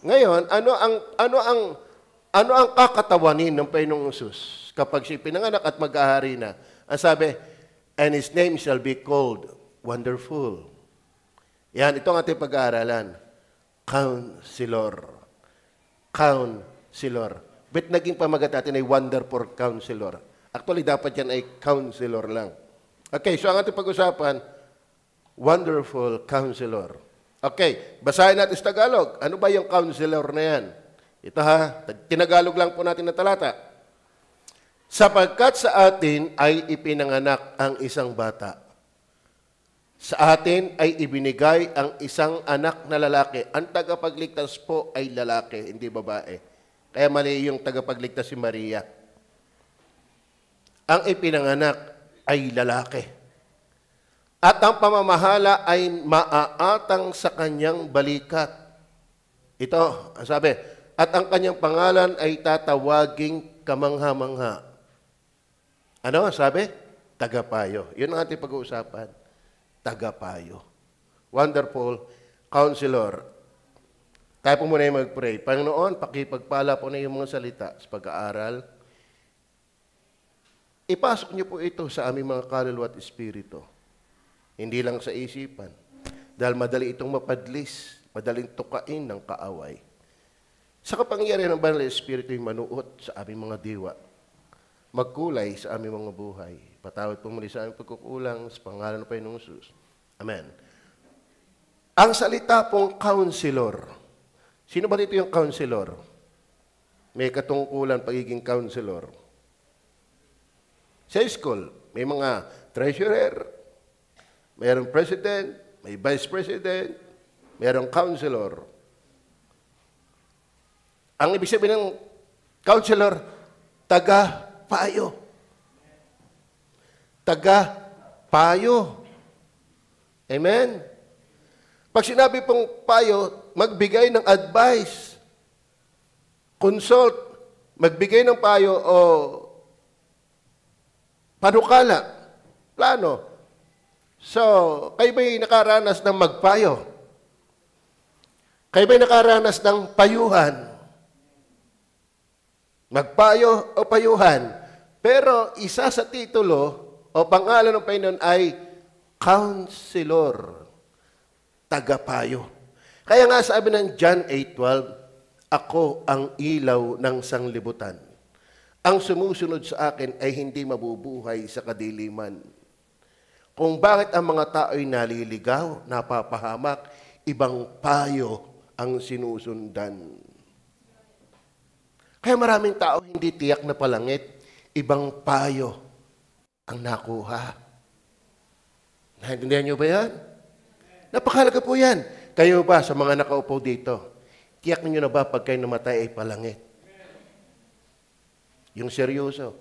Ngayon, ano ang kakatawanin ng Panginoong Hesus kapag siya pinanganak at mag-ahari na? Ang sabi, and His name shall be called Wonderful. Yan, ito ang ating pag-aaralan. Counselor. Counselor. Ba't naging pamagat natin ay Wonderful Counselor? Actually, dapat yan ay Counselor lang. Okay, so ang ating pag-usapan, Wonderful Counselor. Okay, basahin natin sa Tagalog. Ano ba yung Counselor na yan? Ito ha, tinagalog lang po natin na talata. Sapagkat sa atin ay ipinanganak ang isang bata. Sa atin ay ibinigay ang isang anak na lalaki. Ang tagapagligtas po ay lalaki, hindi babae. Kaya mali yung tagapagligtas si Maria. Ang ipinanganak ay lalaki. At ang pamamahala ay maaatang sa kanyang balikat. Ito, ang sabi, at ang kanyang pangalan ay tatawaging kamangha-mangha. Ano sabi? Tagapayo. Yun ang ating pag-uusapan. Tagapayo. Wonderful Counselor. Tayo po muna yung mag-pray. Panginoon, pakipagpala po na yung mga salita sa pag-aaral. Ipasok niyo po ito sa aming mga kaluluwa at espiritu. Hindi lang sa isipan. Dahil madali itong mapadlis, madaling tukain ng kaaway. Sa kapangyarihan ng Banal na Espiritu yung manuot sa aming mga diwa. Magkulay sa aming mga buhay. Patawad po muli sa aming pagkukulang sa pangalan ng Panginoong Hesus. Amen. Ang salita pong counselor. Sino ba dito yung counselor? May katungkulan pagiging counselor. Sa school, may mga treasurer, mayroong president, may vice president, mayroong counselor. Ang ibig sabihin ng counselor, taga-payo. Taga-payo. Amen? Pag sinabi pong payo, magbigay ng advice, consult, magbigay ng payo o panukala, plano. So, kayo ba'y nakaranas ng magpayo? Kayo ba'y nakaranas ng payuhan? Magpayo o payuhan. Pero isa sa titulo o pangalan ng Panginoon ay Counselor. Tagapayo. Kaya nga sabi ng John 8:12, ako ang ilaw ng sanglibutan. Ang sumusunod sa akin ay hindi mabubuhay sa kadiliman. Kung bakit ang mga tao ay naliligaw, napapahamak, ibang payo ang sinusundan. Kaya maraming tao hindi tiyak na palangit, ibang payo ang nakuha. Naintindihan niyo ba yan? Napakahalaga po yan. Kayo ba sa mga nakaupo dito, tiyak niyo na ba pag kayo namatay ay palangit? Yung seryoso,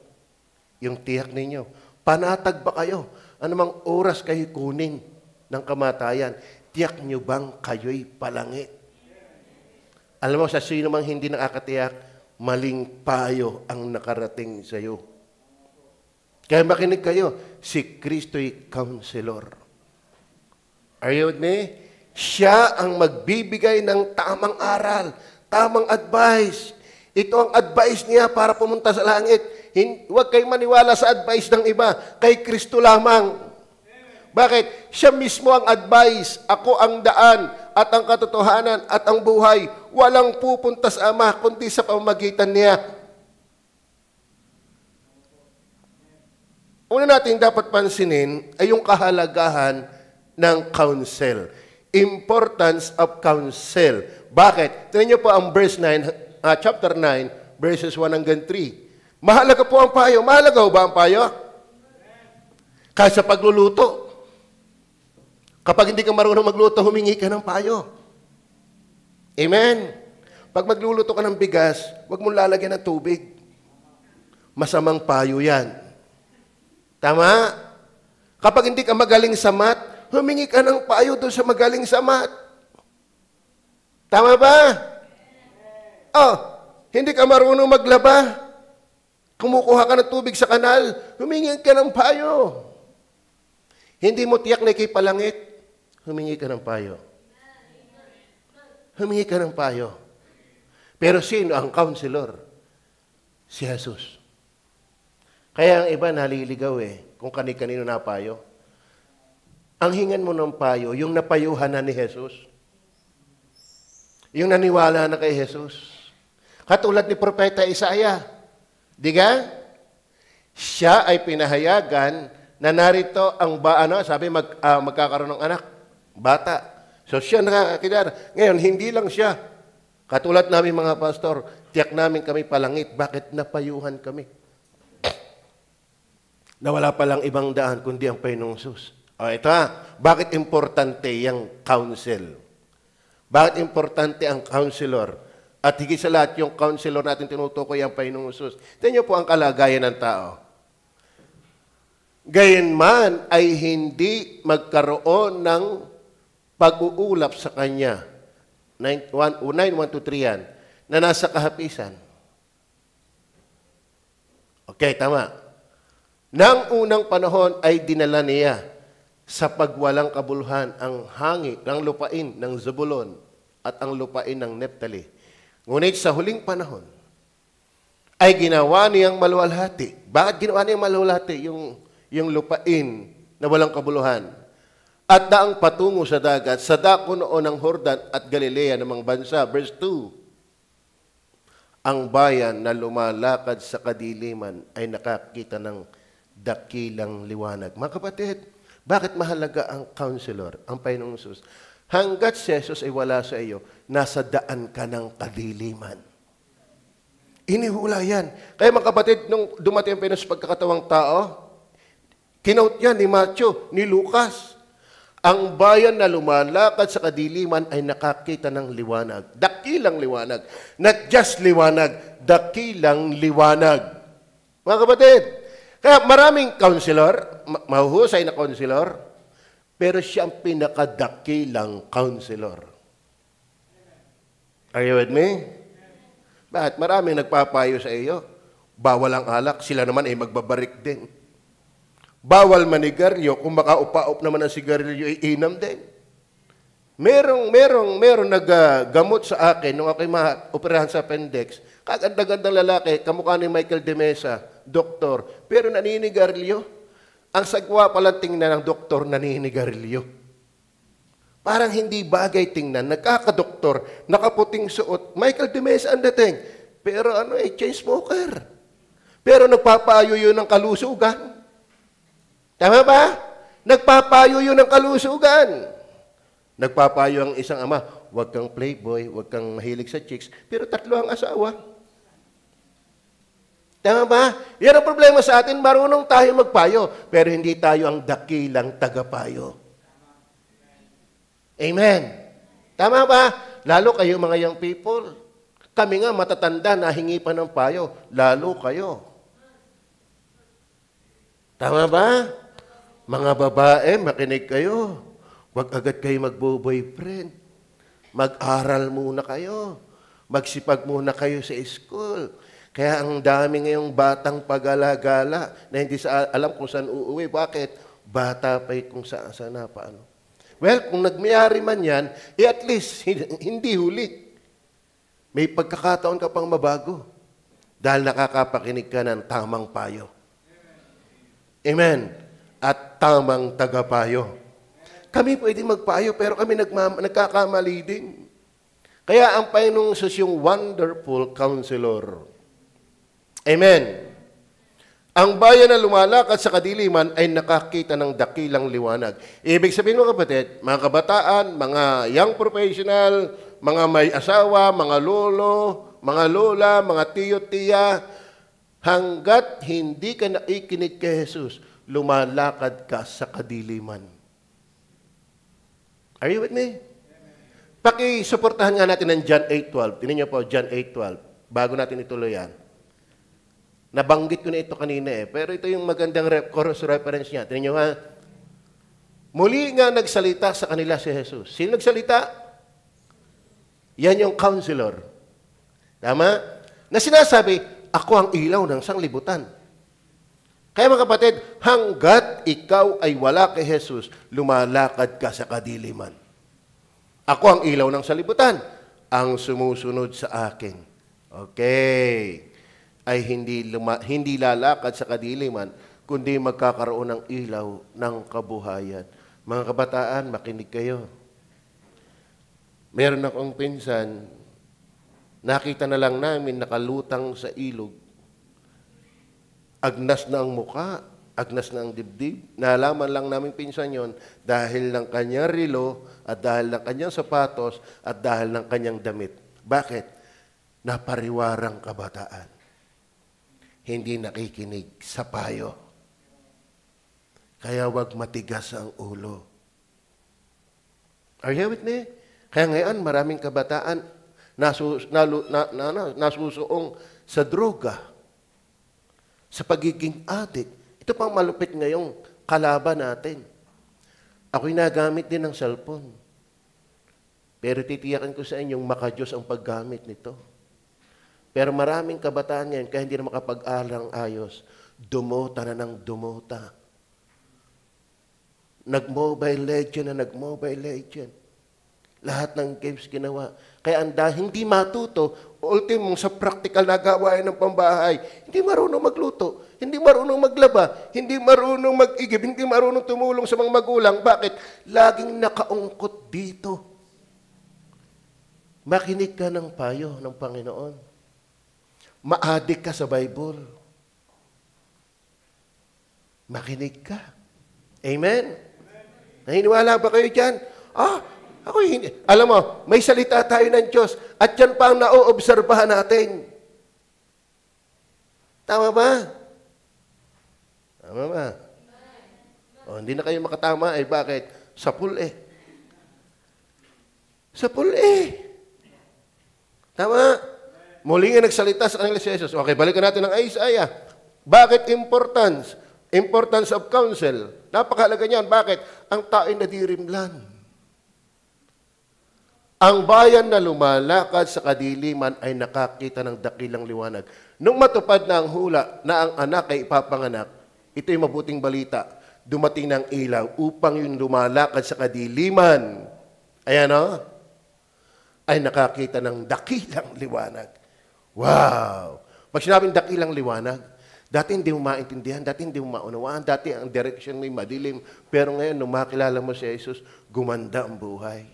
yung tiyak ninyo. Panatag ba kayo? Anumang oras kayo kunin ng kamatayan, tiyak niyo bang kayo'y palangit? Alam mo, sa sino mang hindi nakakatiyak, maling payo ang nakarating sa iyo. Kaya makinig kayo, si Kristo'y counselor. Are you with me? Siya ang magbibigay ng tamang aral, tamang advice. Ito ang advice niya para pumunta sa langit. Huwag kayong maniwala sa advice ng iba. Kay Kristo lamang. Bakit? Siya mismo ang advice. Ako ang daan at ang katotohanan at ang buhay. Walang pupunta sa Ama kundi sa pamamagitan niya. Una natin dapat pansinin ay yung kahalagahan ng counsel. Importance of counsel. Bakit? Tingnan niyo po ang verse 9, chapter 9, verses 1 hanggang 3. Mahalaga po ang payo. Mahalaga ba ang payo? Kahit sa pagluluto. Kapag hindi ka marunong magluto, humingi ka ng payo. Amen? Pag magluluto ka ng bigas, huwag mong lalagyan ng tubig. Masamang payo yan. Tama? Kapag hindi ka magaling sa math, humingi ka ng payo doon sa magaling sa math. Tama ba? Oh, hindi ka marunong maglaba. Kumukuha ka ng tubig sa kanal, humingi ka ng payo. Hindi mo tiyak na ikay palangit, humingi ka ng payo. Humingi ka ng payo. Pero sino ang counselor? Si Jesus. Kaya ang iba naliligaw kung kani-kanino napayo. Ang hingan mo ng payo, yung napayuhan na ni Jesus. Yung naniwala na kay Jesus. Katulad ni Propeta Isaiah. Di ka? Siya ay pinahayagan na narito ang sabi magkakaroon ng anak. Bata. So siya nakakakilala. Ngayon, hindi lang siya. Katulad namin mga pastor, tiyak namin kami palangit. Bakit napayuhan kami? Na wala palang ibang daan kundi ang Panginoong Jesus. Ito bakit importante yung counsel? Bakit importante ang counselor? At higit sa lahat, yung counselor natin tinutukoy ang Panginoong Jesus. Tingnan niyo po ang kalagayan ng tao. Gayunman ay hindi magkaroon ng pag-uulap sa kanya. 9:1-3 yan, na nasa kahapisan. Okay, tama. Nang unang panahon ay dinala niya sa pagwalang kabuluhan ang hangin ng lupain ng Zebulon at ang lupain ng Neptali. Ngunit sa huling panahon ay ginawa niyang maluwalhati. Bakit ginawa niyang maluwalhati yung lupain na walang kabuluhan? At daang patungo sa dagat, sa dako noon ng Jordan at Galilea ng mga bansa. Verse 2, ang bayan na lumalakad sa kadiliman ay nakakita ng dakilang liwanag. Mga kapatid, bakit mahalaga ang counselor, ang Panginoong Jesus? Hanggat si Jesus ay wala sa iyo, nasa daan ka ng kadiliman. Inihula yan. Kaya mga kapatid, nung dumating ang Panginoon sa pagkakatawang tao, kinote yan ni Matthew, ni Lucas. Ang bayan na lumalakad sa kadiliman ay nakakita ng liwanag. Dakilang liwanag. Not just liwanag, dakilang liwanag. Mga kapatid, kaya maraming counselor, mahuhusay na counselor, pero siya ang pinakadakilang counselor. Are you with me? Bakit? Maraming nagpapayo sa iyo. Bawal ang alak, sila naman ay magbabarik din. Bawal manigarilyo, kung makaupa-up naman ang sigarilyo, iinam din. Merong naggamot sa akin nung ako'y ma-operahan sa appendix. Kaganda-gandang lalaki, kamukha ni Michael de Mesa, doktor, pero naninigarilyo. Ang sagwa palang tingnan ng doktor, naninigarilyo. Parang hindi bagay tingnan. Nagkakadoktor, nakaputing suot. Michael de Mesa ang dating. Pero chain smoker. Pero nagpapayo yun ng kalusugan. Tama ba? Nagpapayo yun ng kalusugan. Nagpapayo ang isang ama, huwag kang playboy, huwag kang mahilig sa chicks, pero 3 ang asawa. Tama ba? Yan ang problema sa atin, marunong tayo magpayo, pero hindi tayo ang dakilang tagapayo. Amen. Tama ba? Lalo kayo mga young people. Kami nga matatanda, nahingi pa ng payo. Lalo kayo. Tama ba? Mga babae, makinig kayo. Huwag agad kayo magbo-boyfriend. Mag-aral muna kayo. Magsipag muna kayo sa school. Kaya ang dami ngayong batang pag-alagala na hindi alam kung saan uuwi. Bakit? Bata pa kung saan na paano. Well, kung nagmayari man yan, at least hindi huli. May pagkakataon ka pang mabago. Dahil nakakapakinig ka ng tamang payo. Amen. At tamang tagapayo. Kami pwede magpayo, pero kami nagkakamali din. Kaya ang Panginoong Jesus yung wonderful counselor. Amen. Ang bayan na lumalakad sa kadiliman ay nakakita ng dakilang liwanag. Ibig sabihin mga kapatid, mga kabataan, mga young professional, mga may asawa, mga lolo, mga lola, mga tiyo-tiya, hanggat hindi ka naikinig kay Jesus, lumalakad ka sa kadiliman. Are you with me? Paki-suportahan nga natin ng John 8:12. Tingnan niyo po, John 8:12. Bago natin ituloy yan. Nabanggit ko na ito kanina pero ito yung magandang cross reference niya. Tingnan niyo ha. Muli nga nagsalita sa kanila si Jesus. Sino nagsalita? Yan yung counselor. Tama? Na sinasabi, ako ang ilaw ng sanglibutan. Kaya mga kapatid, hanggat ikaw ay wala kay Jesus, lumalakad ka sa kadiliman. Ako ang ilaw ng sanlibutan, ang sumusunod sa akin Okay. Ay hindi lalakad sa kadiliman, kundi magkakaroon ng ilaw ng kabuhayan. Mga kabataan, makinig kayo. Meron akong pinsan, nakita na lang namin nakalutang sa ilog. Agnas na ang muka, agnas na ang dibdib. Nalaman lang namin pinsan yon dahil ng kanyang relo at dahil ng kanyang sapatos at dahil ng kanyang damit. Bakit? Napariwarang kabataan. Hindi nakikinig sa payo. Kaya wag matigas ang ulo. Are you with me? Kaya ngayon, maraming kabataan nasusuong sa droga, sa pagiging addict. Ito pang malupit ngayong kalaban natin. Ako'y nagamit din ng cellphone. Pero titiyakan ko sa inyong makadiyos ang paggamit nito. Pero maraming kabataan ngayon, kaya hindi na makapag-aral ayos, dumota na ng dumota. Nag-mobile legend na nag-mobile legend. Lahat ng games ginawa. Kaya hindi matuto, ultimo sa practical na gawain ng pambahay, hindi marunong magluto, hindi marunong maglaba, hindi marunong mag-igib, hindi marunong tumulong sa mga magulang. Bakit? Laging nakaungkot dito. Makinig ka ng payo ng Panginoon. Ma-addict ka sa Bible. Makinig ka. Amen? Naniniwala ba kayo dyan? Ako hindi. Alam mo, may salita tayo ng Diyos at yan pa ang nauobserbahan natin. Tama ba? Tama ba? Hindi na kayo makatama. Bakit? Sapul Sapul Tama? Muli nga nagsalita sa kanila si Jesus. Okay, balikan natin ng Isaiah. Bakit importance? Importance of counsel. Napakahalaga niyan. Bakit? Ang tao'y nadirimlan. Ang bayan na lumalakad sa kadiliman ay nakakita ng dakilang liwanag. Nung matupad na ang hula na ang anak ay ipapanganak, ito'y mabuting balita. Dumating ng ilaw upang yung lumalakad sa kadiliman. Ayan o. Ay nakakita ng dakilang liwanag. Wow! Pag sinabing dakilang liwanag, dati hindi mo maintindihan, dati hindi mo maunawaan, dati ang direction mo madilim. Pero ngayon, nung makilala mo si Jesus, gumanda ang buhay.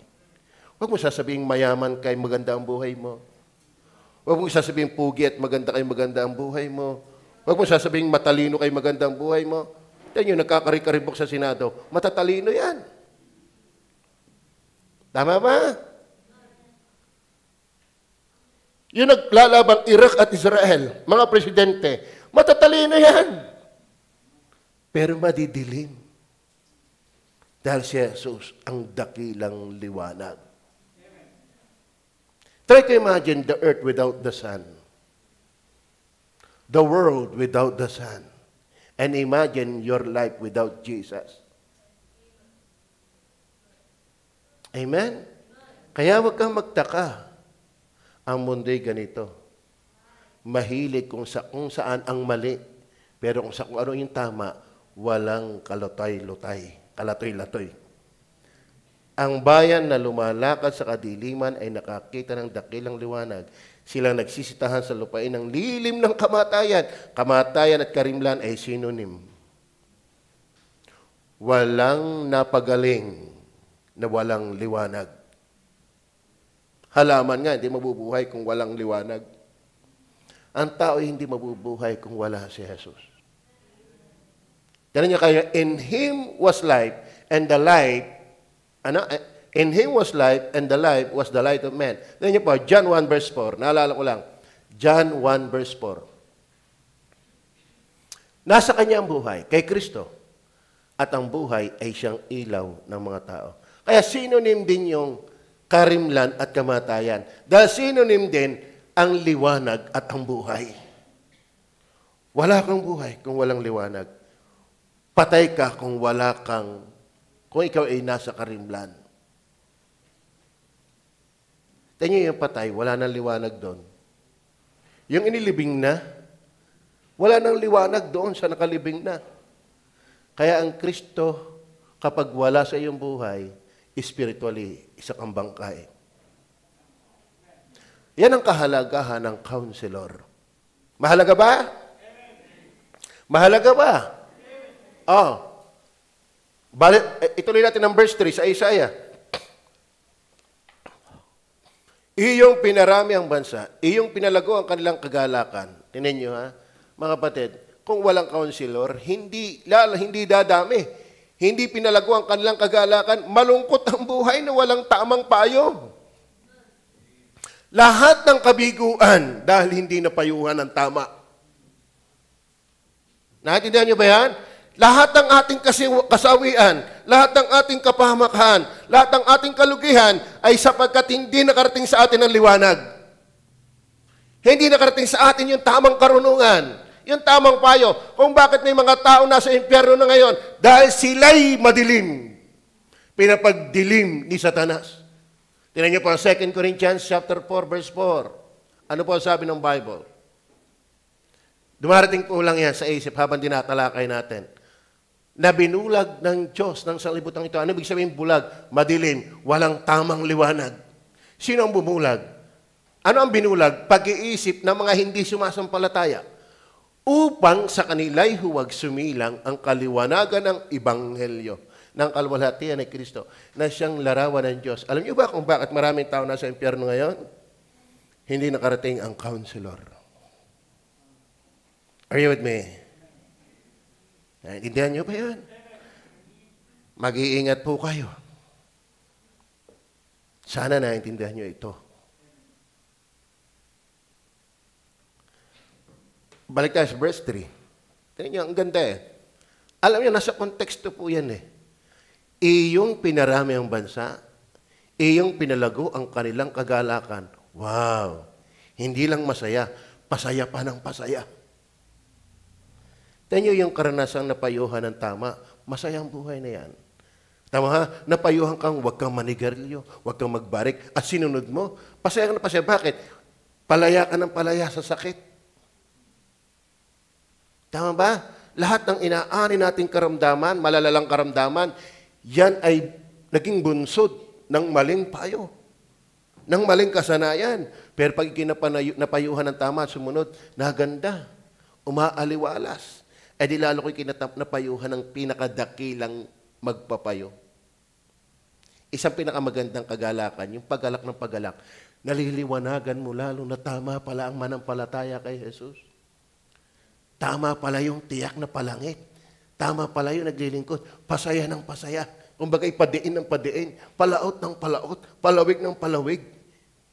Huwag mo sasabing mayaman kay maganda ang buhay mo. Huwag mo sasabing pugi at maganda kay maganda ang buhay mo. Huwag mo sasabing matalino kay maganda ang buhay mo. Tignan nyo, nagkakarikaribok sa Senado. Matatalino yan. Tama ba? Yung naglalabang Iraq at Israel, mga presidente, matatalino yan. Pero madidilim. Dahil si Jesus ang dakilang liwanag. Try to imagine the earth without the sun. The world without the sun. And imagine your life without Jesus. Amen? Kaya huwag kang magtaka. Ang mundo'y ganito. Mahilig kung saan ang mali. Pero kung ano yung tama, walang kalatoy-lutay. Kalatoy-latoy. Ang bayan na lumalakad sa kadiliman ay nakakita ng dakilang liwanag. Silang nagsisitahan sa lupain ng lilim ng kamatayan. Kamatayan at karimlan ay synonym. Walang napagaling na walang liwanag. Halaman nga, hindi mabubuhay kung walang liwanag. Ang tao hindi mabubuhay kung wala si Jesus. Tinan niyo kayo, in Him was life, and the light, in Him was life, and the life was the light of men. Tinan niyo po, John 1 verse 4. Naalala ko lang. John 1 verse 4. Nasa Kanya ang buhay, kay Kristo. At ang buhay ay siyang ilaw ng mga tao. Kaya synonym din yung karimlan at kamatayan. Dahil synonym din ang liwanag at ang buhay. Wala kang buhay kung walang liwanag. Patay ka kung kung ikaw ay nasa karimlan. Tingnan yung patay, wala nang liwanag doon. Yung inilibing na, wala nang liwanag doon sa nakalibing na. Kaya ang Kristo, kapag wala sa iyong buhay, spiritually, isa kang bangkay. Yan ang kahalagahan ng counselor. Mahalaga ba? Mahalaga ba? Oh. Ituloy natin ang verse 3 sa Isaiah. Iyong pinarami ang bansa, iyong pinalago ang kanilang kagalakan. Tingnan nyo ha, mga kapatid, kung walang counselor, hindi dadami. Hindi pinalago ang kanilang kagalakan, malungkot ang buhay na walang tamang payo. Lahat ng kabiguan dahil hindi napayuhan ng tama. Naintindihan nyo ba yan? Lahat ng ating kasawian, lahat ng ating kapahamakan, lahat ng ating kalugihan ay sapagkat hindi nakarating sa atin ang liwanag. Hindi nakarating sa atin yung tamang karunungan, yung tamang payo. Kung bakit may mga tao nasa impyerno na ngayon, dahil sila'y madilim. Pinapagdilim ni Satanas. Tingnan niyo po ang 2 Corinthians chapter 4, verse 4. Ano po ang sabi ng Bible? Dumarating po lang yan sa isip habang dinatalakay natin. Na binulag ng Diyos ng sanlibutan ito. Ano ibig sabihin bulag? Madilim, walang tamang liwanag. Sino ang bumulag? Ano ang binulag? Pag-iisip ng mga hindi sumasampalataya. Upang sa kanila'y huwag sumilang ang kaliwanagan ng Ebanghelyo, ng kalwalhatian ni Kristo, na siyang larawan ng Diyos. Alam niyo ba kung bakit maraming tao nasa impyerno ngayon? Hindi nakarating ang counselor. Are you with me? Naintindihan niyo ba yan? Mag-iingat po kayo. Sana naintindihan niyo ito. Balik tayo sa verse 3. Tingnan niyo, ang ganda eh. Alam niyo, nasa konteksto po yan eh. Iyong pinarami ang bansa, iyong pinalago ang kanilang kagalakan. Wow! Hindi lang masaya, pasaya pa ng pasaya. Tingnan niyo yung karanasang napayuhan ng tama, masayang buhay na yan. Tama ha? Napayuhan kang huwag kang manigarilyo, huwag kang magbarik, at sinunod mo, pasaya ka na pasaya. Bakit? Palaya ka ng palaya sa sakit. Tama ba? Lahat ng inaani nating karamdaman, malalalang karamdaman, yan ay naging bunsod ng maling payo, ng maling kasanayan. Pero pag napayuhan ng tama, sumunod, naganda, umaaliwalas. Eh di lalo ko'y napayuhan ng pinakadakilang magpapayo. Isang pinakamagandang kagalakan, yung paggalak ng paggalak, naliliwanagan mo lalo na tama pala ang manampalataya kay Jesus. Tama pala yung tiyak na palangit. Tama pala yung naglilingkod. Pasaya ng pasaya. Kumbaga'y padiin ng padiin. Palaot ng palaot. Palawig ng palawig.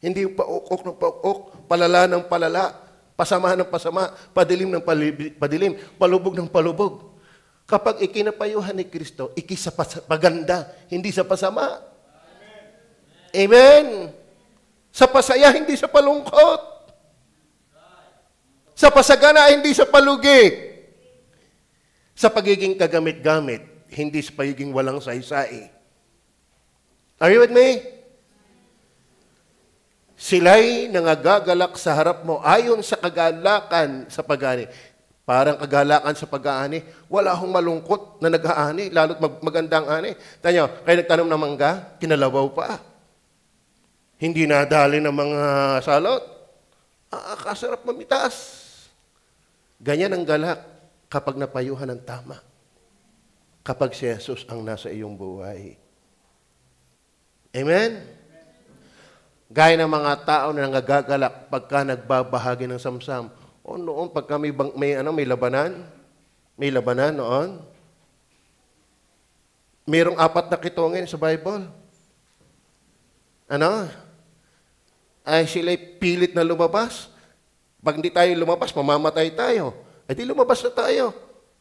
Hindi yung paukok ng paukok. Palala ng palala. Pasama ng pasama, padilim ng padilim, palubog ng palubog. Kapag ikinapayuhan ni Kristo, sa paganda, hindi sa pasama. Amen. Amen. Sa pasaya, hindi sa palungkot. Sa pasagana, hindi sa palugi. Sa pagiging kagamit-gamit, hindi sa pagiging walang saysay. Are you with me? Sila'y nangagagalak sa harap mo ayon sa kagalakan sa pag-ani. Parang kagalakan sa pag-aani. Wala akong malungkot na nag-aani, lalo't magandang ani. Tanyo, kayo nagtanom ng mangga, kinalabaw pa. Hindi nadali ng mga salot. Kasarap mamitas. Ganyan ang galak kapag napayuhan ng tama. Kapag si Jesus ang nasa iyong buhay. Amen? Gaya ng mga tao na nangagagalak pagka nagbabahagi ng samsam. O noon, pagka may labanan noon. Mayroong 4 na kitongin sa Bible. Ay sila'y pilit na lumabas. Pag hindi tayo lumabas, mamamatay tayo. Ay di lumabas na tayo.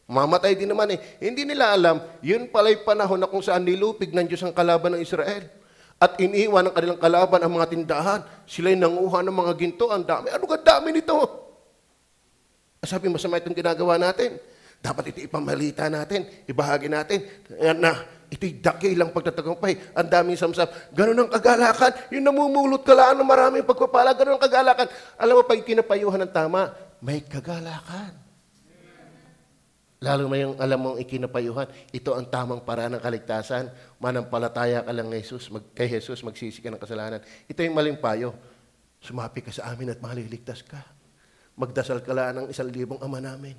Mamamatay din naman eh. Hindi nila alam, yun pala'y panahon na kung saan nilupig ng Diyos ang kalaban ng Israel. At iniwan ng kanilang kalaban ang mga tindahan. Sila'y nanguha ng mga ginto. Ang dami. Ano ka dami nito? Sabi, masama itong ginagawa natin. Dapat ito ipamalita natin. Ibahagi natin. Na ito'y dakilang pagtatagumpay. Ang daming samsam. Ganun ang kagalakan. Yung namumulot kalaan ng maraming pagpapala. Ganun ang kagalakan. Alam mo, pag kinapayuhan ng tama, may kagalakan. Lalo may yung alam mong ikinapayuhan, ito ang tamang paraan ng kaligtasan. Manampalataya ka lang kay Jesus, magsisi ka ng kasalanan. Ito yung maling payo. Sumapi ka sa amin at maliligtas ka. Magdasal ka lang ng 1,000 ama namin.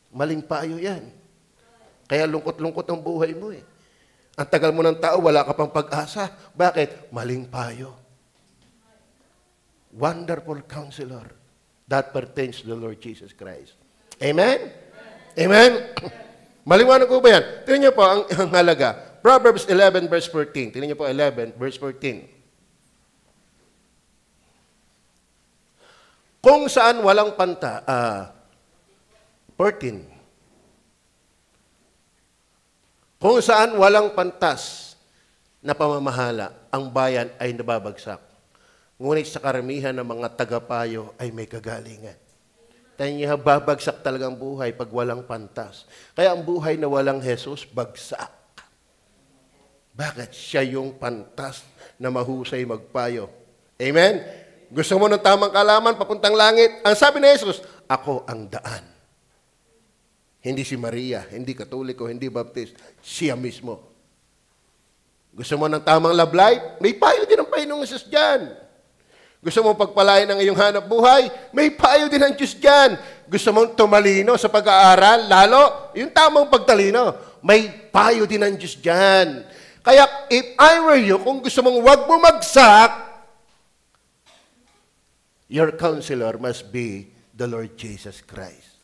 Maling payo yan. Kaya lungkot-lungkot ang buhay mo eh. Ang tagal mo ng tao, wala ka pang pag-asa. Bakit? Maling payo. Wonderful Counselor. That pertains to the Lord Jesus Christ. Amen? Amen? Maliwanag ko ba yan? Tingnan niyo po ang halaga. Proverbs 11 verse 14. Tingnan niyo po 11 verse 14. Kung saan walang 14. Kung saan walang pantas na pamamahala, ang bayan ay nababagsak. Ngunit sa karamihan ng mga tagapayo ay may kagalingan. Tayo babagsak talaga ang buhay pag walang pantas. Kaya ang buhay na walang Jesus, bagsak. Bakit? Siya yung pantas na mahusay magpayo. Amen? Gusto mo ng tamang kalaman, papuntang langit? Ang sabi ni Jesus, ako ang daan. Hindi si Maria, hindi Katoliko, hindi Baptist. Siya mismo. Gusto mo ng tamang love life? May payo din ang Panginoong Jesus dyan. Gusto mo pagpalain ang iyong hanap buhay? May payo din ang Diyos dyan. Gusto mong tumalino sa pag-aaral? Lalo, yung tamang pagtalino. May payo din ang Diyos dyan. Kaya, if I were you, kung gusto mong wag bumagsak, your counselor must be the Lord Jesus Christ.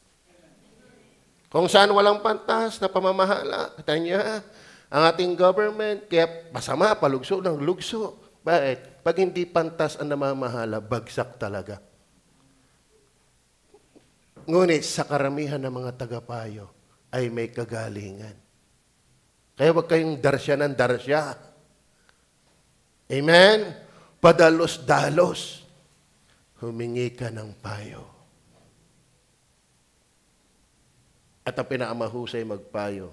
Kung saan walang pantas na pamamahala, katanya, ang ating government, kaya masama, palugso ng lugso. Bakit? Pag hindi pantas ang namamahala, bagsak talaga. Ngunit sa karamihan ng mga tagapayo ay may kagalingan. Kaya huwag kayong darsya ng darsya. Amen? Padalos-dalos. Humingi ka ng payo. At ang pinakamahusay magpayo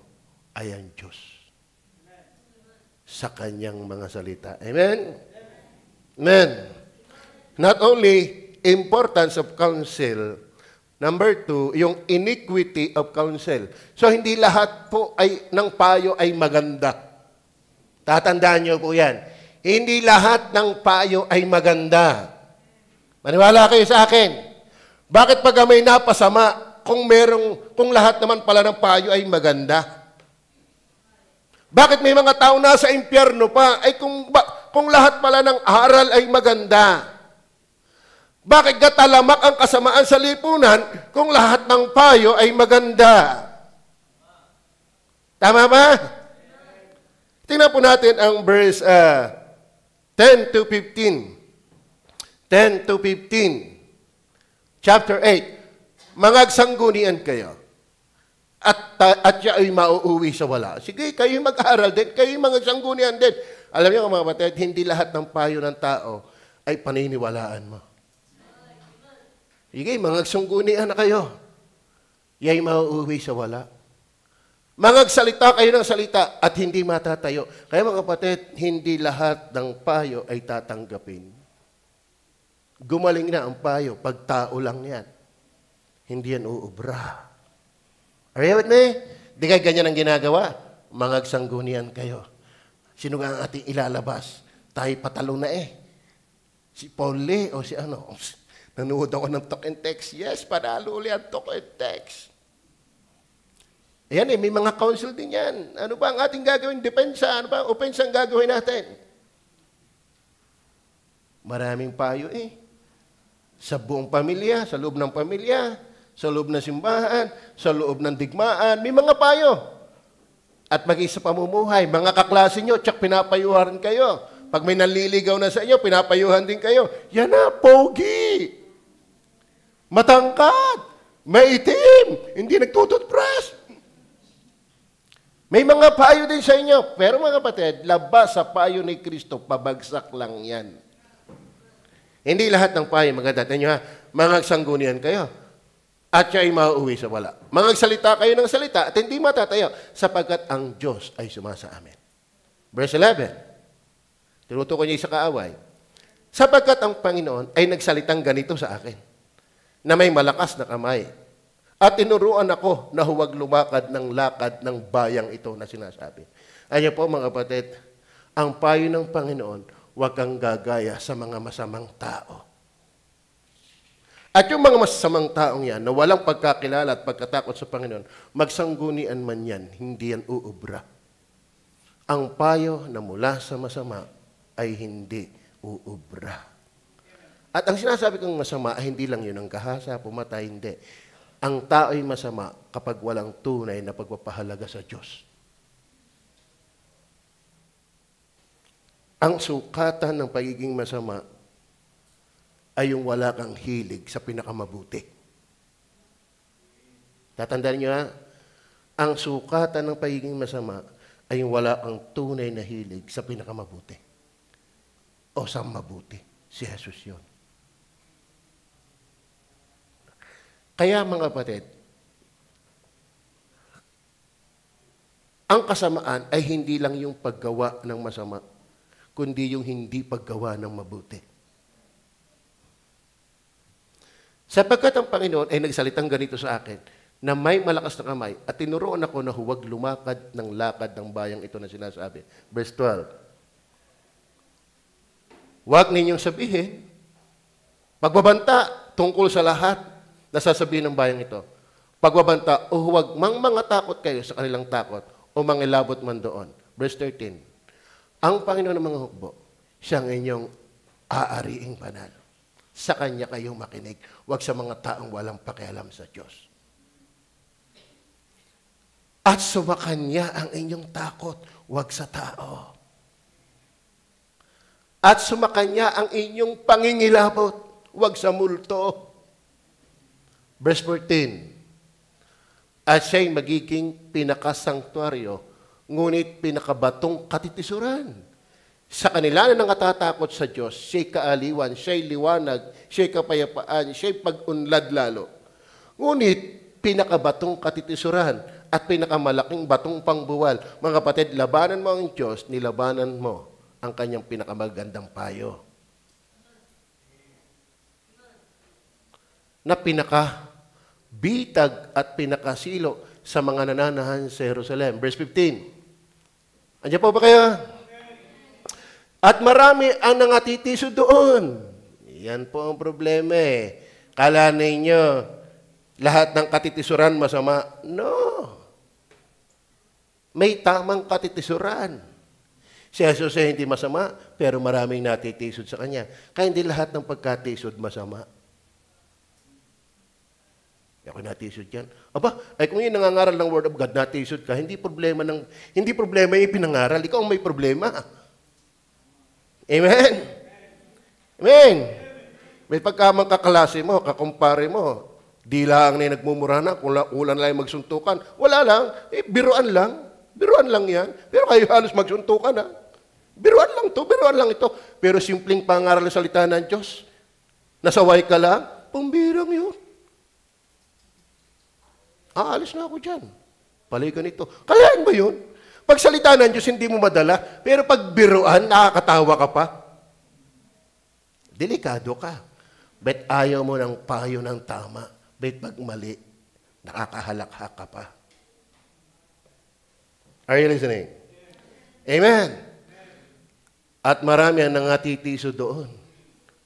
ay ang Diyos. Sa kanyang mga salita. Amen? Amen. Not only importance of counsel, number 2, yung iniquity of counsel. So, hindi lahat po ng payo ay maganda. Tatandaan niyo po yan. Hindi lahat ng payo ay maganda. Maniwala kayo sa akin. Bakit pag may napasama, kung lahat naman pala ng payo ay maganda? Bakit may mga tao nasa impyerno pa? Ay kung lahat pala ng aral ay maganda. Bakit gatalamak ang kasamaan sa lipunan kung lahat ng payo ay maganda? Tama ba? Tingnan po natin ang verse 10 to 15. 10 to 15. Chapter 8. Mangagsangunian kayo. At siya ay mauuwi sa wala. Sige, kayo mag-aaral din. Kayo mangagsangunian din. Alam niyo mga kapatid, hindi lahat ng payo ng tao ay paniniwalaan mo. Sige, mangagsangunian na kayo. Yay mauuwi sa wala. Mangagsalita kayo ng salita at hindi matatayo. Kaya mga kapatid, hindi lahat ng payo ay tatanggapin. Gumaling na ang payo pag tao lang yan. Hindi yan uubra. Are you with me? Di kayo ganyan ang ginagawa. Mangagsangunian kayo. Sino nga ang ating ilalabas? Tayo patalong na eh. Si Paul Lee o si ano? Nanood ako ng talk and text. Yes, panalo ulit ang talk and text. Ayan eh, may mga counsel din yan. Ano ba ang ating gagawin? Depensa. Ano ba? Opensa ang gagawin natin. Maraming payo eh. Sa buong pamilya, sa loob ng pamilya, sa loob ng simbahan, sa loob ng digmaan, may mga payo. At maging sa pamumuhay, mga kaklase nyo, tsak pinapayuhan kayo. Pag may nanliligaw na sa inyo, pinapayuhan din kayo. Yan na, pogi. Matangkad. Maitim. Hindi nagtututbrush. May mga payo din sa inyo. Pero mga kapatid, labas sa payo ni Kristo, pabagsak lang yan. Hindi lahat ng payo maganda. Tignan nyo ha, mangagsangunian kayo. At siya ay mauuwi sa wala. Mangagsalita kayo ng salita at hindi matatayo sapagkat ang Diyos ay sumasa amin. Verse 11. Tinutukoy niya sa kaaway. Sapagkat ang Panginoon ay nagsalitang ganito sa akin, na may malakas na kamay. At tinuruan ako na huwag lumakad ng lakad ng bayang ito na sinasabi. Ayan po mga kapatid, ang payo ng Panginoon, huwag kang gagaya sa mga masamang tao. At yung mga masamang taong yan, na walang pagkakilala at pagkatakot sa Panginoon, magsanggunian man yan, hindi yan uubra. Ang payo na mula sa masama ay hindi uubra. At ang sinasabi kong masama ay hindi lang yun ang kahasa, pumatay, hindi. Ang tao ay masama kapag walang tunay na pagpapahalaga sa Diyos. Ang sukatan ng pagiging masama ay yung wala kang hilig sa pinakamabuti. Tatandaan nyo ha, ang sukatan ng pagiging masama ay yung wala kang tunay na hilig sa pinakamabuti. O sa mabuti. Si Jesus yun. Kaya mga kapatid, ang kasamaan ay hindi lang yung paggawa ng masama, kundi yung hindi paggawa ng mabuti. Sapagkat ang Panginoon ay nagsalitang ganito sa akin, na may malakas na kamay, at tinuruan ako na huwag lumakad ng lakad ng bayang ito na sinasabi. Verse 12. Huwag ninyong sabihin, pagbabanta tungkol sa lahat na sasabihin ng bayang ito. Pagbabanta, o huwag mga takot kayo sa kanilang takot, o mangilabot man doon. Verse 13. Ang Panginoon ng mga hukbo, siyang inyong aariing banal. Sa Kanya kayong makinig, huwag sa mga taong walang pakialam sa Diyos. At sumakanya ang inyong takot, huwag sa tao. At sumakanya ang inyong pangingilabot, huwag sa multo. Verse 14. At siya'y magiging pinakasangtuaryo, ngunit pinakabatong katitisuran. Sa kanila na nangatatakot sa Diyos, siya'y kaaliwan, siya'y liwanag, siya'y kapayapaan, siya'y pag-unlad lalo. Ngunit, pinakabatong katitisuran at pinakamalaking batong pangbuwal. Mga kapatid, labanan mo ang Diyos, nilabanan mo ang kanyang pinakamagandang payo. Na pinakabitag at pinakasilo sa mga nananahan sa Jerusalem. Verse 15. Andiyan po ba kayo? At marami ang nangatitiso doon. Yan po ang problema eh. Kala ninyo, lahat ng katitisuran masama. No. May tamang katitisuran. Si Jesus ay hindi masama, pero maraming natitisod sa Kanya. Kaya hindi lahat ng pagkatisod masama. Ako natisod yan. Aba, ay kung yung nangangaral ng Word of God, natisod ka, hindi problema yung pinangaral. Ikaw ang may problema. Amen? Amen? May pagkamang kaklase mo, kakumpare mo, di lang na nagmumura na, ulan lang yung magsuntukan. Wala lang, biruan lang. Biruan lang yan. Pero kayo halos magsuntukan ha. Biruan lang to, biruan lang ito. Pero simpleng pangaral ng salita ng Diyos, nasaway ka lang, pambirang yun. Aalis na ako dyan. Palay ganito. Kalahin ba yun? Pag salita ng Diyos, hindi mo madala. Pero pag biruan, nakakatawa ka pa. Delikado ka. Bet ayaw mo ng payo ng tama. Bet pag mali, nakakahalakha ka pa. Are you listening? Amen. At marami ang nangatitiso doon.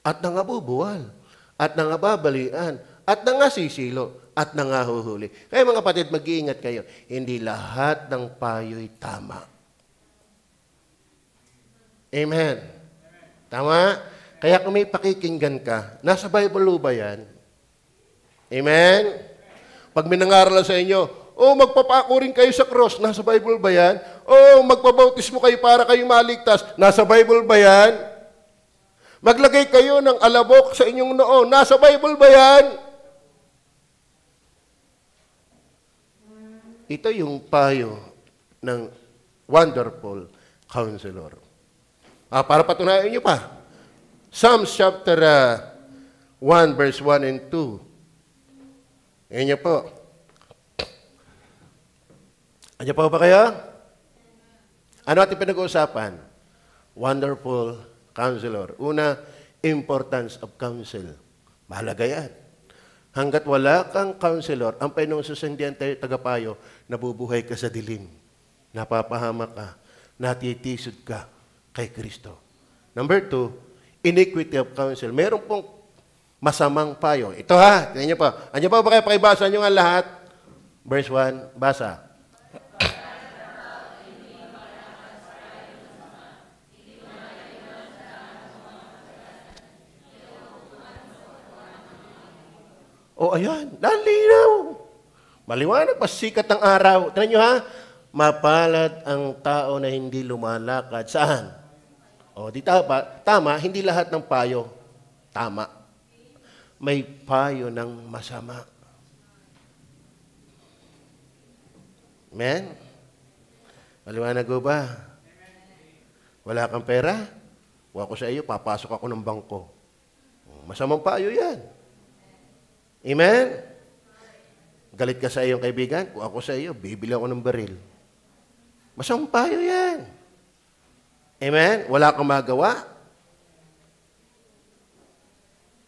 At nangabubuwal. At nangababalian. At nangasisilo. At nangahuhuli. Kaya mga kapatid, mag-iingat kayo. Hindi lahat ng payo'y tama. Amen. Tama? Kaya kung may pakikinggan ka, nasa Bible ba yan? Amen? Pag may nangaral sa inyo, magpapako rin kayo sa cross, nasa Bible ba yan? Magpabautismo kayo para kayo maligtas, nasa Bible ba yan? Maglagay kayo ng alabok sa inyong noo, nasa Bible ba yan? Ito yung payo ng wonderful counselor. Para patunayan nyo pa, Psalms chapter 1, verse 1 and 2. Ayan nyo po. Andiyan po ba kayo? Ano ating pinag-uusapan? Wonderful counselor. Una, importance of counsel. Mahalaga yan. Hanggat wala kang counselor, ang Panginoong susundian tayo tagapayo, nabubuhay ka sa dilim. Napapahamak ka. Natitisod ka kay Kristo. Number 2, iniquity of counsel. Meron pong masamang payo. Ito ha, tingnan niyo po. Andiyan pa ba kayo pakibasa niyo nga lahat? Verse 1, basa. O ayan, linaw. Maliwanag, pasikat ang araw. Tingnan niyo ha, mapalad ang tao na hindi lumalakad. Saan? O, di tama, hindi lahat ng payo tama. May payo ng masama. Amen? Maliwanag ko ba? Wala kang pera? Huwag ko sa iyo, papasok ako ng bangko. Masamang payo yan. Amen? Galit ka sa iyong kaibigan? Kung ako sa iyo, bibili ako ng baril. Masamang payo yan. Amen? Wala kang magawa?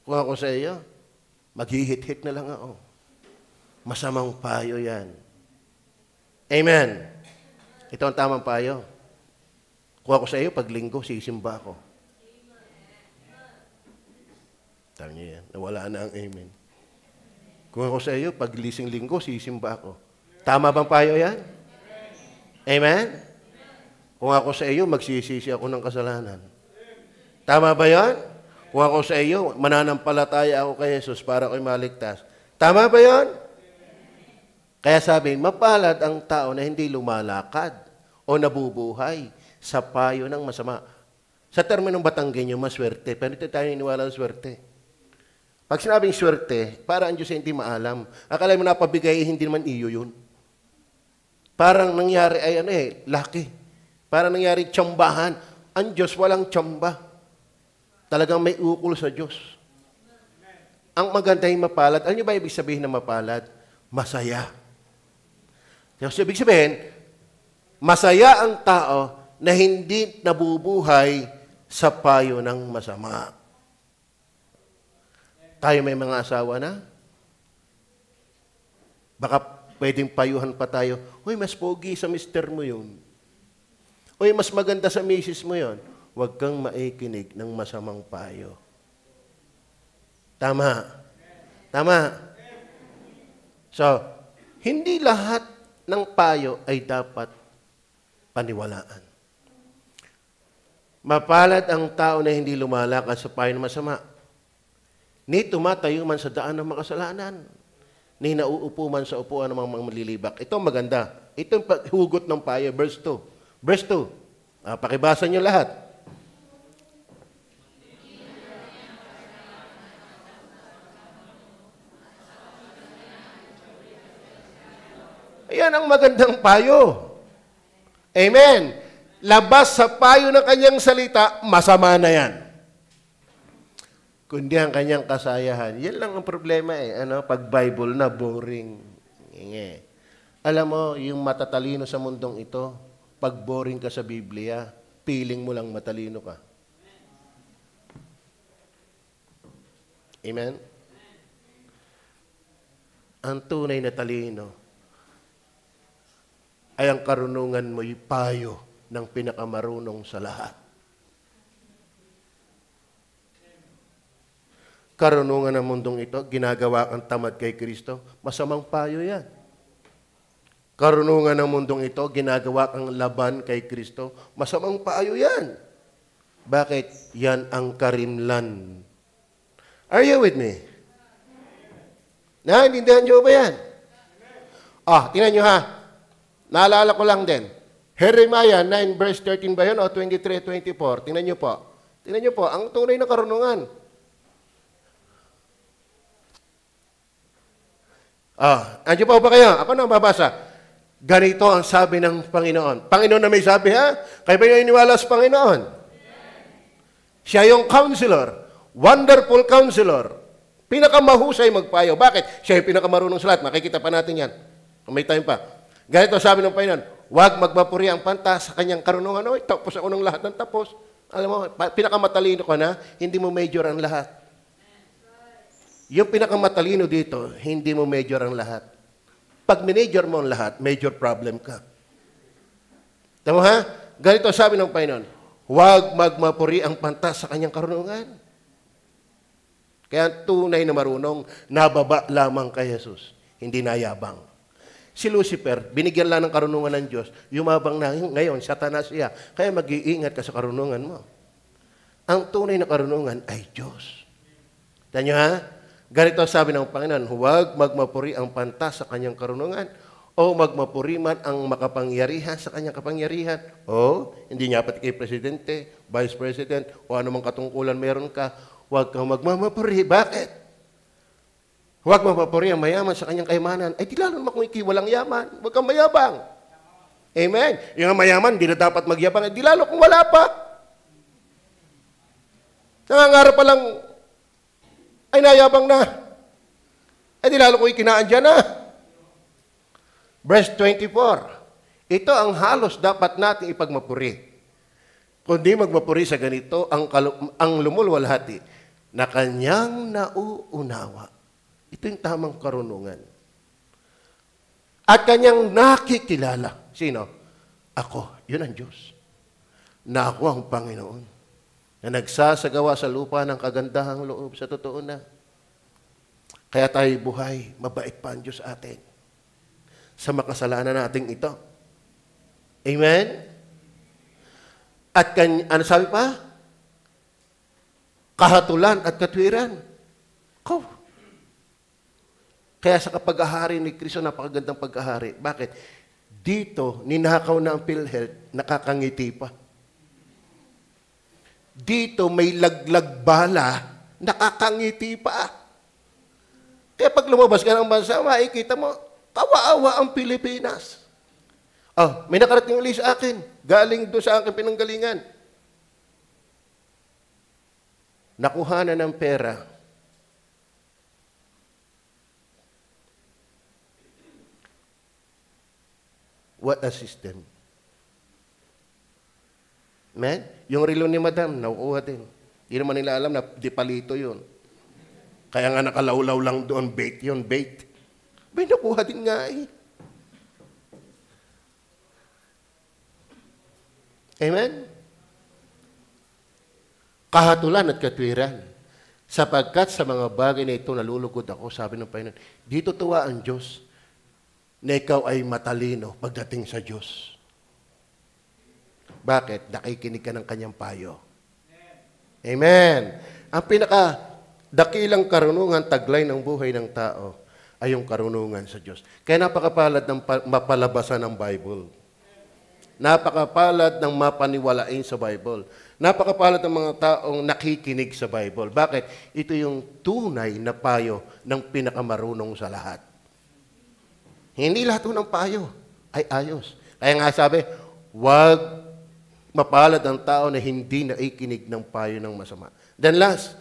Kung ako sa iyo, maghihit-hit na lang ako. Masamang payo yan. Amen? Ito ang tamang payo. Kung ako sa iyo, pag linggo, sisimba ako. Tama niyo yan. Nawala na ang amen. Kung ako sa iyo, pag lising linggo, sisimba ako. Tama bang payo yan? Amen? Kung ako sa iyo, magsisisi ako ng kasalanan. Tama ba yan? Kung ako sa iyo, mananampalataya ako kay Jesus para ako'y maligtas. Tama ba yan? Kaya sabi, mapalad ang tao na hindi lumalakad o nabubuhay sa payo ng masama. Sa terminong Batanggenyo, maswerte. Pero ito tayo niniwala ng swerte. Pag sinabing swerte, para ang Diyos ay hindi maalam. Akala mo napabigay, hindi naman iyo yun. Parang nangyari ay lucky. Parang nangyari tsambahan. Ang Diyos walang tsamba. Talagang may ukol sa Diyos. Ang maganda yung mapalad. Ano ba ibig sabihin ng mapalad? Masaya. So, ibig sabihin, masaya ang tao na hindi nabubuhay sa payo ng masama. Tayo may mga asawa na? Baka pwedeng payuhan pa tayo, uy, mas pogi sa mister mo yun. Uy, mas maganda sa misis mo yun. Huwag kang maikinig ng masamang payo. Tama. Tama. So, hindi lahat ng payo ay dapat paniwalaan. Mapalad ang tao na hindi lumalakad sa payo ng masama. Ni tumatayo man sa daan ng makasalanan. Ni nauupo man sa upuan ng mga malilibak. Ito maganda. Ito yung hugot ng payo. Verse 2. Verse 2. Pakibasa niyo lahat. Ayan ang magandang payo. Amen. Labas sa payo ng kanyang salita, masama na yan. Kundi ang kanyang kasayahan. Yan lang ang problema pag Bible na boring. Alam mo, yung matatalino sa mundong ito, pag boring ka sa Biblia, feeling mo lang matalino ka. Amen? Ang tunay na talino ay ang karunungan mo'y payo ng pinakamarunong sa lahat. Karunungan ng mundong ito, ginagawa kang tamad kay Kristo, masamang payo yan. Karunungan ng mundong ito, ginagawa kang laban kay Kristo, masamang payo yan. Bakit? Yan ang karimlan. Are you with me? Naintindihan niyo ba yan? Tingnan niyo ha. Naalala ko lang din. Jeremiah 9 verse 13 ba yun o 23-24? Tingnan niyo po. Tingnan niyo po, ang tunay na karunungan. Andiyo pa ba kayo? Ako na babasa. Ganito ang sabi ng Panginoon. Panginoon na may sabi ha? Kayo ba yung iniwala sa Panginoon? Siya yung counselor. Wonderful counselor. Pinakamahusay magpayo. Bakit? Siya yung pinakamarunong sa lahat. Makikita pa natin yan. Kung may time pa. Ganito sabi ng Panginoon, huwag magmapuri ang panta sa kanyang karunungan. Tapos ako ng lahat ng tapos. Alam mo, pinakamatalino ka na, hindi mo major ang lahat. Yung pinakamatalino dito, hindi mo major ang lahat. Pag minajor mo ang lahat, major problem ka. Tama ha? Ganito sabi ng Panginoon, Huwag magmapuri ang pantas sa kanyang karunungan. Kaya tunay na marunong, nababa lamang kay Jesus, hindi nayabang. Si Lucifer, binigyan lang ng karunungan ng Diyos, yumabang na ngayon, Satanas siya. Kaya mag-iingat ka sa karunungan mo. Ang tunay na karunungan ay Diyos. Tanyo ha? Ganito sabi ng Panginoon, huwag magmapuri ang pantas sa kanyang karunungan o magmapuri man ang makapangyarihan sa kanyang kapangyarihan. O, hindi niya pati kay Presidente, Vice President, o anumang katungkulan meron ka, huwag kang magmamapuri. Bakit? Huwag mapapuri ang mayaman sa kanyang kayamanan. Ay, di lalo naman kung walang yaman. Huwag kang mayabang. Amen? Yung mayaman, di na dapat magyabang. Ay, di lalo kung wala pa. Nangangarap pa lang, ay nayabang na. Ay, di lalo kung ikinaan dyan na. Verse 24. Ito ang halos dapat natin ipagmapuri. Kundi magmapuri sa ganito, ang lumulwalhati na kanyang nauunawa. Ito yung tamang karunungan. At kanyang nakikilala. Sino? Ako. Yun ang Diyos. Na ako ang Panginoon. Na nagsasagawa sa lupa ng kagandahang loob. Sa totoo na. Kaya tayo buhay. Mabait pa ang Diyos atin. Sa makasalanan nating ito. Amen? At ano sabi pa? Kahatulan at katwiran. Ko. Kaya sa kapag-ahari ni Kristo, napakagandang pag-ahari. Bakit? Dito, ninakaw na ang PhilHealth, nakakangiti pa. Dito, may laglag bala, nakakangiti pa. Kaya pag lumabas ka ng bansa, makikita mo, kawa-awa ang Pilipinas. Oh, may nakarating ulit sa akin. Galing doon sa aking pinanggalingan. Nakuha na ng pera. What a system. Man, yung relo ni Madam, nakukuha din. Hindi naman nila alam na di palito yun. Kaya nga nakalawlaw lang doon, bait yun, bait. May nakuha din nga eh. Amen? Kahatulan at katwiran. Sapagkat sa mga bagay na ito nalulugod ako, sabi ng Panginoon, dito tuwa ang Diyos na ikaw ay matalino pagdating sa Diyos. Bakit? Nakikinig ka ng kanyang payo. Amen. Ang pinaka-dakilang karunungan, taglay ng buhay ng tao, ay yung karunungan sa Diyos. Kaya napakapalad ng mapalabasan ng Bible. Napakapalad ng mapaniwalain sa Bible. Napakapalad ng mga taong nakikinig sa Bible. Bakit? Ito yung tunay na payo ng pinakamarunong sa lahat. Hindi lahat ng payo ay ayos. Kaya nga sabi, huwag mapalad ang tao na hindi naikinig ng payo ng masama. Then last.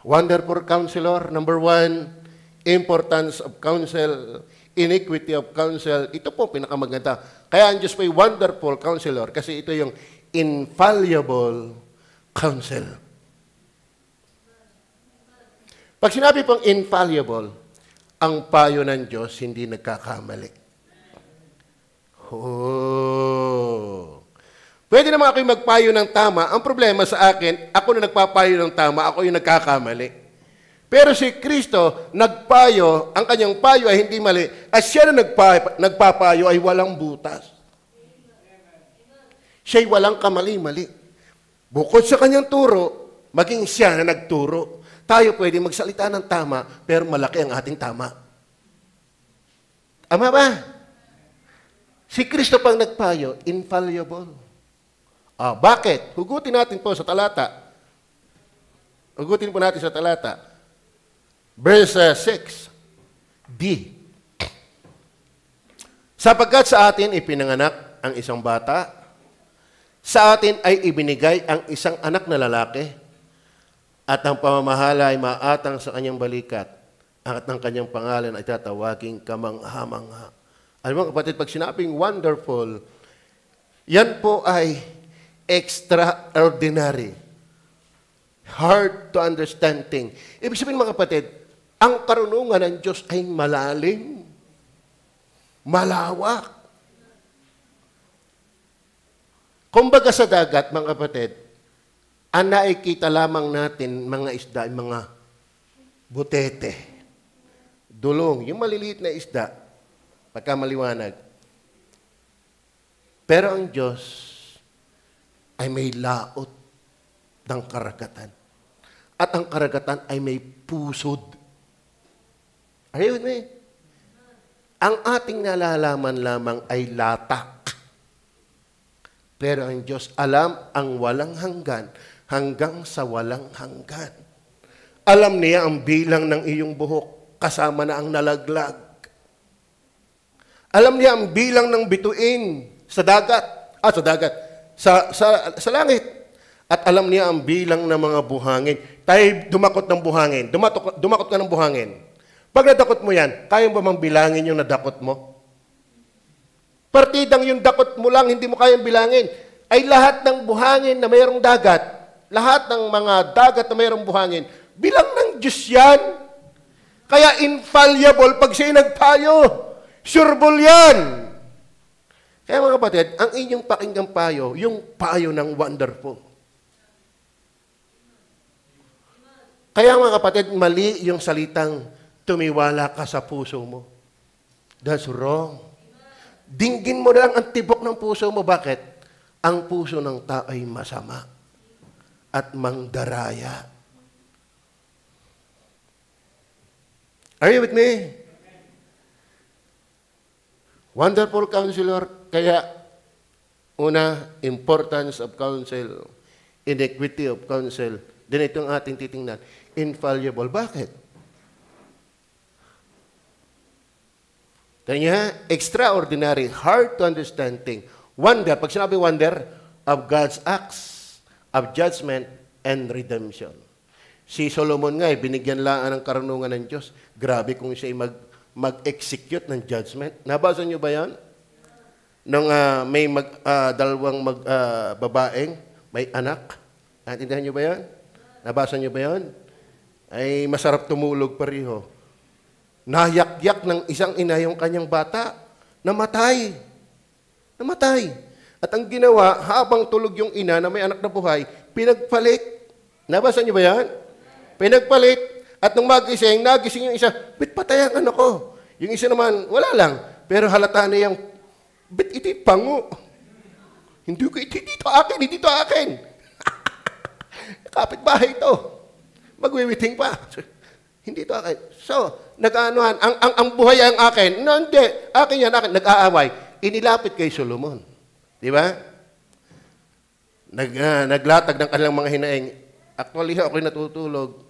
Wonderful counselor, number 1, importance of counsel, iniquity of counsel. Ito po pinakamaganda. Kaya ang Diyos po ay wonderful counselor kasi ito yung infallible counsel. Pag sinabi pong infallible, ang payo ng Diyos hindi nagkakamali. Oh. Pwede naman ako yung magpayo ng tama. Ang problema sa akin, ako na nagpapayo ng tama, ako yung nagkakamali. Pero si Kristo, nagpayo, ang kanyang payo ay hindi mali, at siya na nagpapayo ay walang butas. Siya'y walang kamali-mali. Bukod sa kanyang turo, maging siya na nagturo. Tayo pwede magsalita ng tama, pero malaki ang ating tama. Tama ba? Si Kristo pang nagpayo, infallible. Bakit? Hugutin natin po sa talata. Hugutin po natin sa talata. Verse 6. D. Sapagkat sa atin ipinanganak ang isang bata, sa atin ay ibinigay ang isang anak na lalaki, at ang pamamahala ay maatang sa kanyang balikat, at ang kanyang pangalan ay tatawaging kamangha-mangha. Alam mo kapatid, pag sinabing wonderful, yan po ay extraordinary. Hard to understand thing. Ibig sabihin mga kapatid, ang karunungan ng Diyos ay malalim, malawak. Kumbaga sa dagat, mga kapatid, ang nakikita lamang natin, mga isda, mga butete, dulong, yung maliliit na isda, pagka maliwanag. Pero ang Diyos ay may laot ng karagatan. At ang karagatan ay may pusod. Are you with me? Ang ating nalalaman lamang ay latak. Pero ang Diyos alam ang walang hanggan hanggang sa walang hanggan. Alam niya ang bilang ng iyong buhok kasama na ang nalaglag. Alam niya ang bilang ng bituin sa dagat. Sa langit. At alam niya ang bilang ng mga buhangin. Tayo dumakot ng buhangin. Dumakot ka ng buhangin. Pag nadakot mo yan, kaya mo bang bilangin yung nadakot mo? Partidang yung dakot mo lang, hindi mo kayang bilangin. Ay lahat ng buhangin na mayroong dagat, lahat ng mga dagat na mayroong buhangin, bilang ng Diyos yan. Kaya infallible pag siya nagpayo. Sureball yan. Kaya mga kapatid, ang inyong pakinggang payo, yung payo ng wonderful. Kaya mga kapatid, mali yung salitang tumiwala ka sa puso mo. That's wrong. Dinggin mo lang ang tibok ng puso mo. Bakit? Ang puso ng tao ay masama at mangdaraya. Are you with me? Wonderful Counselor. Kaya, una, importance of counsel, inequity of counsel. Then itong ating titingnan, infallible. Bakit? Kanya, extraordinary, hard to understand thing. Wonder, pag sinabi wonder, of God's acts of judgment and redemption. Si Solomon nga, binigyan laan ng karunungan ng Diyos. Grabe kung siya mag-execute ng judgment. Nabasa niyo ba yan? Nung may dalawang babaeng, may anak. Naintindihan niyo ba yan? Nabasa niyo ba yan? Ay masarap tumulog pareho. Nayak-yak ng isang ina yung kanyang bata. Namatay. At ang ginawa, habang tulog yung ina na may anak na buhay, pinagpalit. Nabasa niyo ba yan? Pinagpalit. At nung nagising yung isa, bit patay ang anak ko. Yung isa naman, wala lang. Pero halata na yung, bit iti pango. Hindi ko dito akin. Kapit-bahay ito. Magwiwiting pa. Hindi ito akin. So, nag-aanuhan, ang buhay ang akin. No, hindi. Akin yan, akin. Nag-aaway. Inilapit kay Solomon. Di ba? Naglatag ng kanilang mga hinaing. Actually, ako'y natutulog.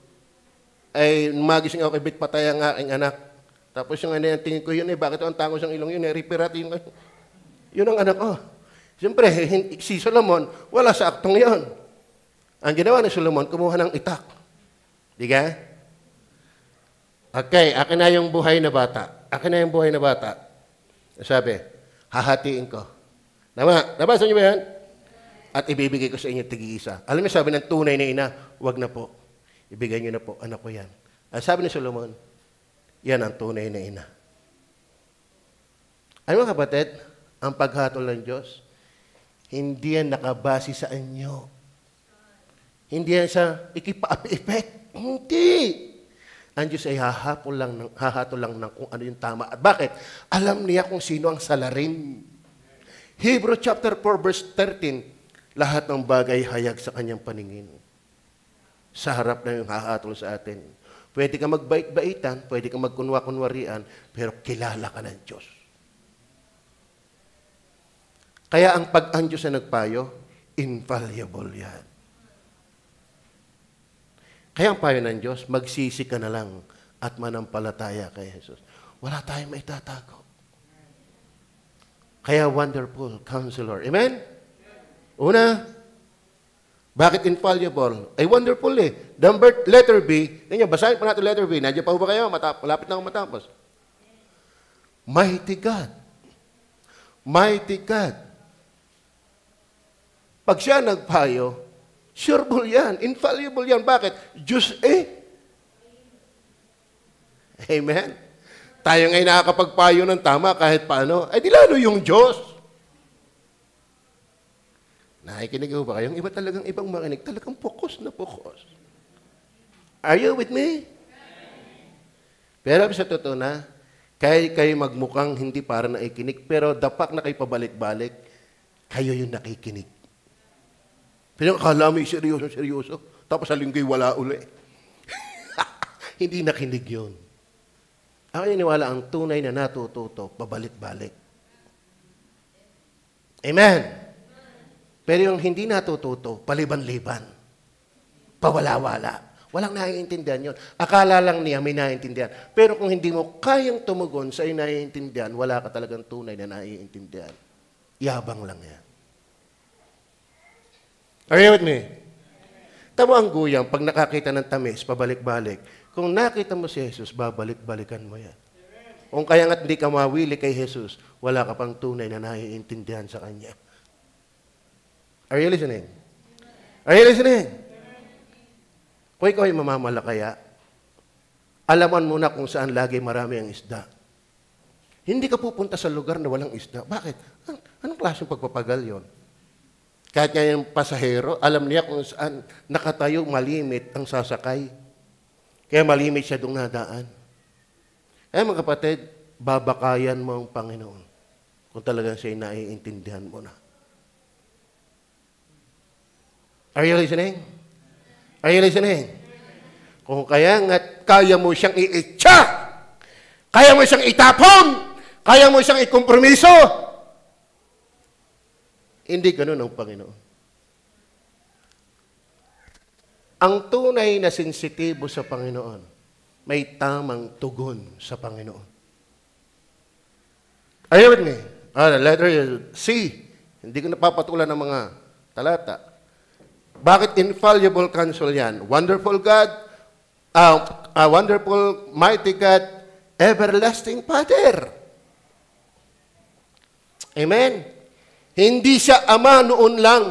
Ay, magising ako, bit patay ang aking anak. Tapos yung tingin ko yun, bakit ang tangos ang ilong yun? Repirat yun ang anak ko. Siyempre, si Solomon, wala sa aktong yun. Ang ginawa ni Solomon, kumuha ng itak. Di ka? Okay, akin na yung buhay na bata. Sabi, hahatiin ko. Nabasa niyo ba yan? At ibibigay ko sa inyo tig-isa. Alam niyo, sabi ng tunay na ina, wag na po. Ibigay niyo na po, anak ko yan. At sabi ni Solomon, yan ang tunay na ina. Ay mga kapatid, ang paghatol ng Diyos, hindi yan nakabase sa inyo. Hindi yan sa ikipa-effect. Hindi. Ang Diyos ay hahatol lang ng kung ano yung tama. At bakit? Alam niya kung sino ang salarin. Hebrew chapter 4 verse 13, lahat ng bagay hayag sa kanyang paningin. Sa harap na yung hahatol sa atin. Pwede ka magbait-baitan, pwede ka magkunwa-kunwarian, pero kilala ka ng Diyos. Kaya ang pag-ang Diyos na nagpayo, infallible yan. Kaya ang payo ng Diyos, magsisi ka na lang at manampalataya kay Jesus. Wala tayong maitatago. Kaya wonderful counselor. Amen? Una, bakit infallible? Ay wonderful eh. Letter B, basahin pa natin letter B. Nandiyan pa ba kayo? Malapit na akong matapos. Mighty God. Mighty God. Pag siya nagpayo, sureball yan, infallible yan. Bakit? Diyos Amen? Tayo ngayon nakakapagpayo ng tama kahit paano. Ay di lalo yung Diyos. Nakikinig ho ba kayo? Yung iba talagang ibang makinig, talagang focus na focus. Are you with me? Pero sa totoo na, kayo magmukhang hindi para nakikinig, pero dapat na kayo pabalik-balik, kayo yung nakikinig. Pero akala mo seryoso, tapos sa linggo'y wala uli. Hindi nakinig yun. Ako niniwala ang tunay na natututo, pabalik-balik. Amen. Pero yung hindi natututo, paliban-liban. Pawala-wala. Walang naiintindihan yun. Akala lang niya may naiintindihan. Pero kung hindi mo kayang tumugon sa iyong naiintindihan, wala ka talagang tunay na naiintindihan. Yabang lang yan. Are you with me? Tama ang guyang, pag nakakita ng tamis, pabalik-balik. Kung nakita mo si Jesus, babalik-balikan mo yan. Kung kaya nga't hindi ka mawili kay Jesus, wala ka pang tunay na naiintindihan sa Kanya. Are you listening? Are you listening? Kung ikaw ay mamamalakaya, alaman mo na kung saan lagi marami ang isda. Hindi ka pupunta sa lugar na walang isda. Bakit? Anong klaseng pagpapagal yon? Kahit nga yung pasahero, alam niya kung saan nakatayo malimit ang sasakay. Kaya malimit siya doon nadaan. Kaya mga kapatid, babakayan mo ang Panginoon kung talagang siya'y naiintindihan mo na. Are you listening? Are you listening? Kung kaya mo siyang iitsa, kaya mo siyang itapon, kaya mo siyang ikompromiso, hindi ganun ang Panginoon. Ang tunay na sensitibo sa Panginoon, may tamang tugon sa Panginoon. Are you with me? Letter C. Hindi ko napapatulan ng mga talata. Bakit infallible counsel yan? Wonderful God, wonderful, mighty God, everlasting Father. Amen? Hindi siya ama noon lang.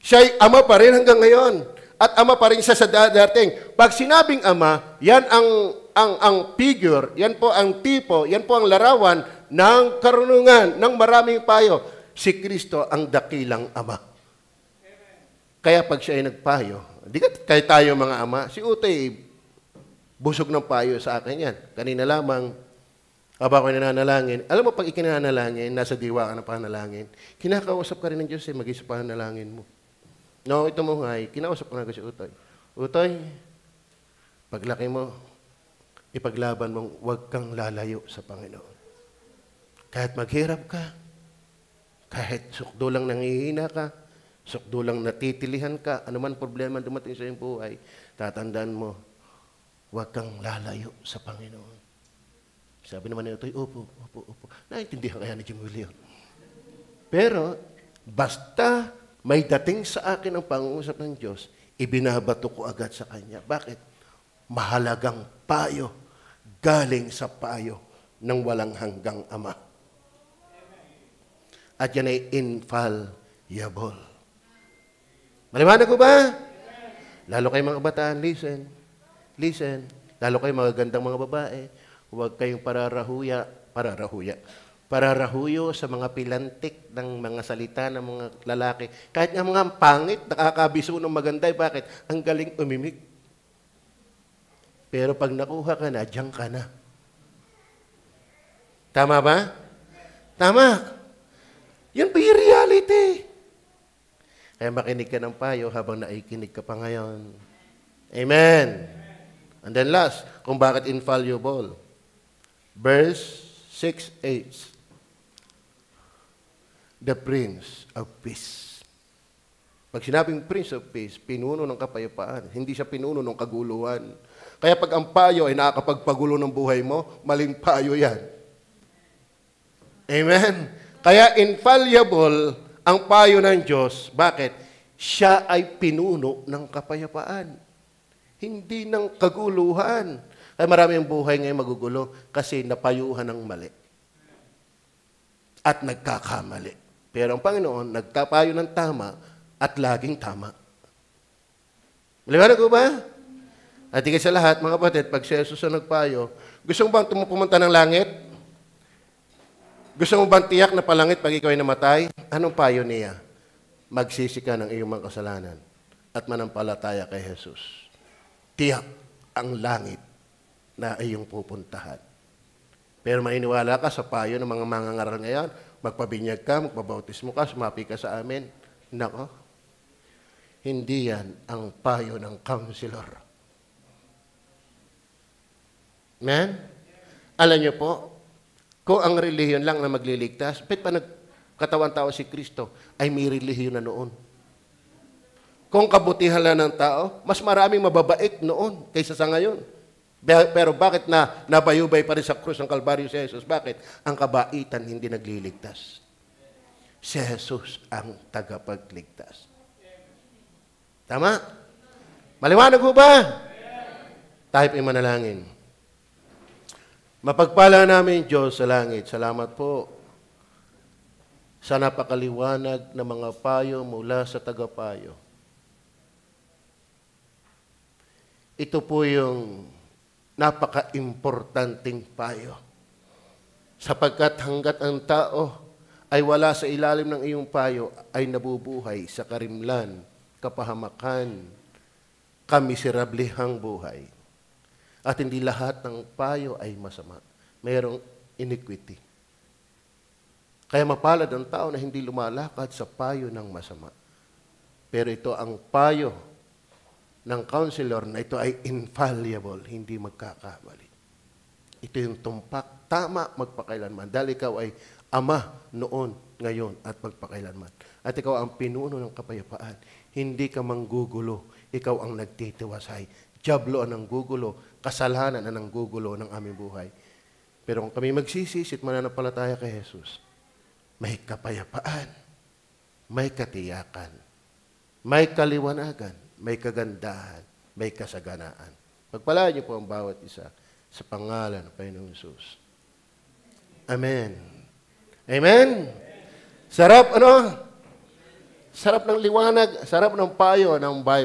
Siya'y ama pa rin hanggang ngayon. At ama pa rin siya sa dadating. Pag sinabing ama, yan ang figure, yan po ang tipo, yan po ang larawan ng karunungan, ng maraming payo. Si Kristo ang dakilang ama. Kaya pag siya ay nagpayo, di kaya tayo mga ama, si Utoy, busog ng payo sa akin yan. Kanina lamang, habang ako nananalangin, alam mo pag ikinanalangin, nasa diwa ka ng panalangin, kinakausap ka rin ng Diyos mag-isip panalangin mo. No, ito mo nga, kinausap ko na si Utoy. Utoy, paglaki mo, ipaglaban mong huwag kang lalayo sa Panginoon. Kahit maghirap ka, kahit sukdo lang nangihina ka, sukdo lang natitilihan ka, anuman problema dumating sa iyong buhay, tatandaan mo, huwag kang lalayo sa Panginoon. Sabi naman nito, opo. Naintindihan kaya ni Jim William. Pero, basta may dating sa akin ang pangungusap ng Diyos, ibinabato ko agad sa Kanya. Bakit? Mahalagang payo, galing sa payo ng walang hanggang Ama. At yan ay infallible. Maliwanag ko ba? Lalo kayo mga kabataan, listen. Listen. Lalo kayo mga gandang mga babae, huwag kayong pararahuyo sa mga pilantik ng mga salita ng mga lalaki. Kahit nga mga pangit, nakakabiso ng maganda, bakit? Ang galing umimik. Pero pag nakuha ka na, diyan ka na. Tama ba? Tama. Yan pa yung reality. Kaya makinig ka ng payo habang naikinig ka pa ngayon. Amen. And then last, kung bakit infallible. Verse 6:8. The Prince of Peace. Pag sinabing Prince of Peace, pinuno ng kapayapaan. Hindi siya pinuno ng kaguluhan. Kaya pag ang payo ay nakakapagpagulo ng buhay mo, maling payo yan. Amen. Kaya infallible ang payo ng Diyos. Bakit? Siya ay pinuno ng kapayapaan. Hindi ng kaguluhan. Kaya marami ang buhay ngayon magugulo kasi napayuhan ng mali. At nagkakamali. Pero ang Panginoon, nagtapayo ng tama at laging tama. Maliwanag ko ba? At higit sa lahat, mga kapatid, pag si Jesus ang nagpayo, gusto mo bang pumunta ng langit? Gusto mo bang tiyak na palangit pag ikaw ay namatay? Anong payo niya? magsisi ka ng iyong mga kasalanan at manampalataya kay Jesus. Tiyak ang langit na iyong pupuntahan. Pero mainiwala ka sa payo ng mga mangangaral ngayon, magpabinyag ka, magpabautismo ka, sumapi ka sa amin. Nako, hindi yan ang payo ng counselor. Amen? Alam niyo po, kung ang relihiyon lang na magliligtas, ba't pa nagkatawan tao si Kristo, ay may relihiyon na noon. Kung kabutihan lang ng tao, mas maraming mababait noon kaysa sa ngayon. Pero bakit nabayubay pa rin sa krus ng Kalbaryo si Jesus? Bakit? Ang kabaitan hindi nagliligtas. Si Jesus ang tagapagligtas. Tama? Maliwanag ho ba? Tayo po'y manalangin. Mapagpala namin, Diyos sa langit. Salamat po sa napakaliwanag na mga payo mula sa tagapayo. Ito po yung napaka-importanting payo. Sapagkat hanggat ang tao ay wala sa ilalim ng iyong payo, ay nabubuhay sa karimlan, kapahamakan, kamiserablihang buhay. At hindi lahat ng payo ay masama. Mayroong iniquity. Kaya mapalad ang tao na hindi lumalakad sa payo ng masama. Pero ito ang payo ng counselor na ito ay infallible, hindi magkakamali. Ito yung tumpak, tama, magpakailanman. Dahil ikaw ay ama noon, ngayon, at magpakailanman. At ikaw ang pinuno ng kapayapaan. Hindi ka manggugulo. Ikaw ang nagtitiwasay. Diablo ang nanggugulo. Kasalanan ang nanggugulo ng aming buhay. Pero kung kami magsisisit, mananampalataya kay Jesus, may kapayapaan, may katiyakan, may kaliwanagan, may kagandahan, may kasaganaan. Pagpalaan niyo po ang bawat isa sa pangalan ng Panginoong Jesus. Amen. Amen? Sarap, Sarap ng liwanag, sarap ng payo ng Bible.